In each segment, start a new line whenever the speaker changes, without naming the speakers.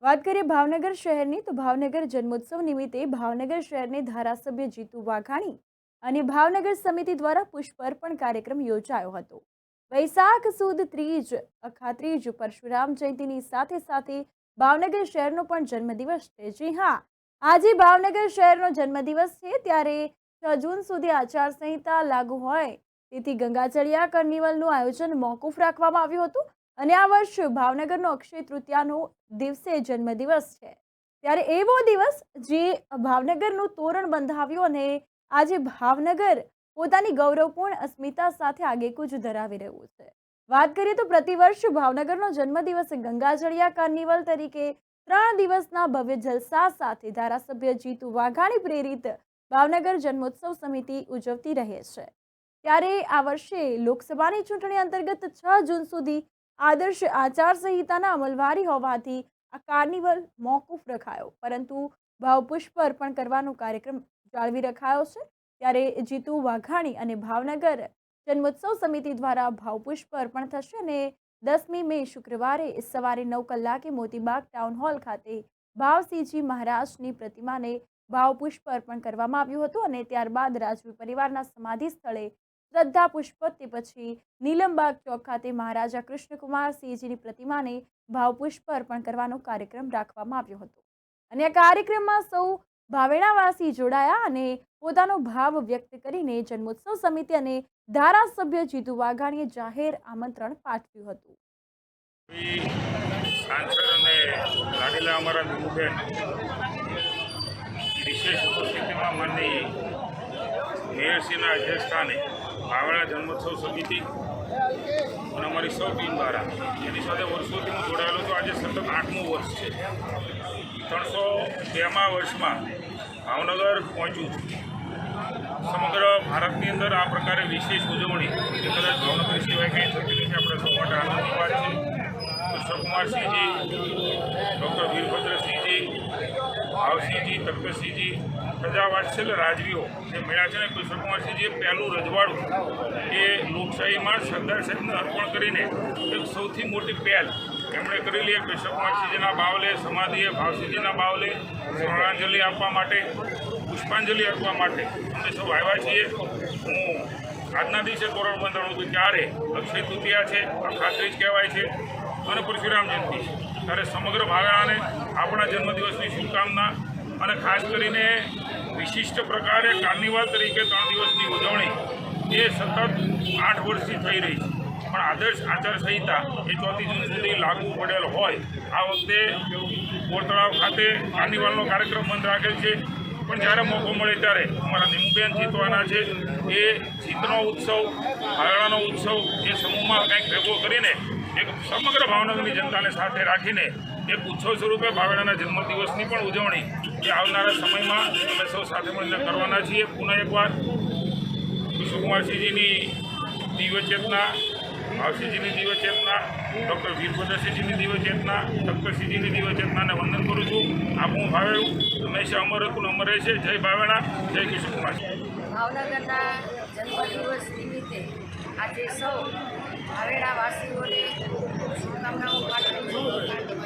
વાત કરીએ ભાવનગર શહેરની તો ભાવનગર જન્મોત્સવ નિમિત્તે ભાવનગર શહેરની ધારાસભ્ય જીતુ વાઘાણી અને ભાવનગર સમિતિ દ્વારા પુષ્પ અર્પણ કાર્યક્રમ યોજાયો હતો। વૈશાખ સુદ ત્રીજ અખાત્રીજ પરશુરામ જયંતીની સાથે સાથે ભાવનગર શહેરનો પણ જન્મદિવસ છે। જી હા, આજે ભાવનગર શહેરનો જન્મદિવસ છે ત્યારે 6 જૂન સુધી આચારસંહિતા લાગુ હોય તેથી ગંગાચળિયા કાર્નિવલનું આયોજન મોકૂફ રાખવામાં આવ્યું હતું અને આ વર્ષ ભાવનગરનો અક્ષય તૃતીયાનો દિવસે જન્મદિવસ છે ત્યારે એવો દિવસ જે ભાવનગરનું તોરણ બંધાવ્યું અને આજે ભાવનગર પોતાની ગૌરવપૂર્ણ અસ્મિતા સાથે આગેકૂચ ધરાવી રહ્યું છે। વાત કરીએ તો પ્રતિવર્ષ ભાવનગરનો જન્મદિવસ ગંગાચળિયા કાર્નિવલ તરીકે 3 દિવસના ભવ્ય જલસા સાથે ધારાસભ્ય જીતુ વાઘાણી પ્રેરિત ભાવનગર જન્મોત્સવ સમિતિ ઉજવતી રહે છે। ત્યારે આ વર્ષે લોકસભાની ચૂંટણી અંતર્ગત 6 જૂન સુધી આદર્શ આચારસંહિતાના અમલવારી હોવાથી આ કાર્નિવલ મોકૂફ રખાયો, પરંતુ ભાવપુષ્પ અર્પણ કરવાનો કાર્યક્રમ જાળવી રખાયો છે। ત્યારે જીતુ વાઘાણી અને ભાવનગર જન્મોત્સવ સમિતિ દ્વારા ભાવપુષ્પ અર્પણ થશે અને 10મી મે શુક્રવારે સવારે 9 કલાકે મોતીબાગ ટાઉન હોલ ખાતે ભાવસિંહજી મહારાજની પ્રતિમાને ભાવપુષ્પ અર્પણ કરવામાં આવ્યું હતું અને ત્યારબાદ રાજવી પરિવારના સમાધિ સ્થળે શ્રદ્ધા પુષ્પ તે પછી નીલમબાગ ચોક ખાતે મહારાજા કૃષ્ણકુમાર સિંહજીની પ્રતિમાને ભાવપુષ્પ અર્પણ કરવાનો કાર્યક્રમ રાખવામાં આવ્યો હતો અને આ કાર્યક્રમમાં સૌ ભાવેણાવાસી જોડાયા અને પોતાનો ભાવ વ્યક્ત કરીને જન્મોત્સવ સમિતિ અને ધારાસભ્ય જીતુ વાઘાણીએ જાહેર આમંત્રણ પાઠવ્યું હતું।
સાંસદ અને લાડીલા અમારા નિમુબેન વિશેષ ઉપસ્થિતિમાં માનની મેયરશ્રીના અધ્યક્ષસ્થાને ભાવેણા જન્મોત્સવ સમિતિ અને અમારી સૌ ટીમ દ્વારા એની સાથે વર્ષોથી હું જોડાયેલો છું। આજે સતત 8મું વર્ષ છે। 302મા વર્ષમાં ભાવનગર પહોંચ્યું છું। સમગ્ર ભારતની અંદર આ પ્રકારે વિશેષ ઉજવણી એ કદાચ ભાવનગર સિવાય કંઈ થતી નથી। આપણે સૌ માટે આનંદની વાત છે। કૃષ્ણકુમારસિંહજી, ડૉક્ટર વીરભદ્રસિંહજી, ભાવસિંહજી, તર્કસિંહજી, પ્રજાવાત્સલ્ય રાજવીઓ જે મળ્યા છે ને, કૃષ્ણકુમારસિંહજીએ પહેલું રજવાડું એ લોકશાહીમાં સરદાર સાહેબને અર્પણ કરીને એક સૌથી મોટી પહેલ એમણે કરેલી। એ કૃષ્ણકુમારસિંહજીના બાવલે સમાધિએ ભાવસિંહજીના બાવલે શ્રદ્ધાંજલિ આપવા માટે, પુષ્પાંજલિ આપવા માટે અમે સૌ આવ્યા છીએ। હું આજના દિવસે તોરણ બંધાણું હતું ત્યારે અક્ષય તૃતીયા છે, અખાત્રીજ કહેવાય છે અને પરશુરામ જયંતિ છે, ત્યારે સમગ્ર ભાવેણાને આપણા જન્મદિવસની શુભકામના અને ખાસ કરીને વિશિષ્ટ પ્રકારે કાર્નિવલ તરીકે 3 દિવસની ઉજવણી એ સતત 8 વર્ષથી થઈ રહી છે, પણ આદર્શ આચારસંહિતા એ 4 જૂન સુધી લાગુ પડેલ હોય આ વખતે બોરતળાવ ખાતે કાર્નિવલનો કાર્યક્રમ બંધ રાખેલ છે। પણ જ્યારે મોકો મળે ત્યારે અમારા નિમુબેન જીતવાના છે, એ જીતનો ઉત્સવ, ભાવેણાનો ઉત્સવ એ સમૂહમાં કંઈક ભેગો કરીને એક સમગ્ર ભાવનગરની જનતાને સાથે રાખીને એક ઉત્સવ સ્વરૂપે ભાવેણાના જન્મદિવસની પણ ઉજવણી એ આવનારા સમયમાં અમે સૌ સાથે મળીને કરવાના છીએ। પુનઃ એકવાર કૃષ્ણકુમારસિંહજીની દિવ્ય ચેતના, ભાવસિંહજીની દિવ્ય ચેતના, ડૉક્ટર વીરભદ્રસિંહજીની દિવ્ય ચેતના, તર્કસિંહજીની દિવ્ય ચેતનાને વંદન કરું છું। આપણું ભાવેણું હંમેશા અમર હતું, અમર રહેશે। જય ભાવેણા, જય કૃષ્ણકુમારસિંહ।
ભાવનગરના જન્મદિવસ નિમિત્તે આજે સૌ ભાવેણાવાસીઓને શુભકામનાઓ પાઠવું છું।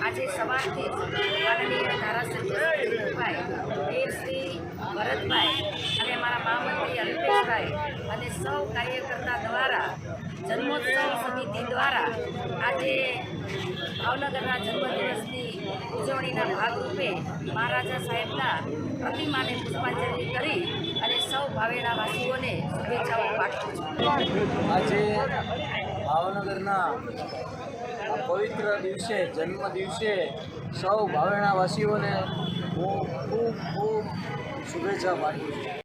આજે સવારથી માનનીય ધારાસભ્ય જીતુભાઈ, દેવશ્રી ભરતભાઈ અને મારા મહામંત્રી અલ્પેશભાઈ અને સૌ કાર્યકર્તા દ્વારા જન્મોત્સવ સમિતિ દ્વારા આજે ભાવનગરના જન્મદિવસની ઉજવણીના ભાગરૂપે મહારાજા સાહેબના પ્રતિમાને પુષ્પાંજલિ કરી અને સૌ ભાવેણાવાસીઓને શુભેચ્છાઓ પાઠવું છું।
આજે ભાવનગરના પવિત્ર દિવસે, જન્મ દિવસે સૌ ભાવેણાવાસીઓને હું ખૂબ શુભેચ્છા પાઠવું છું।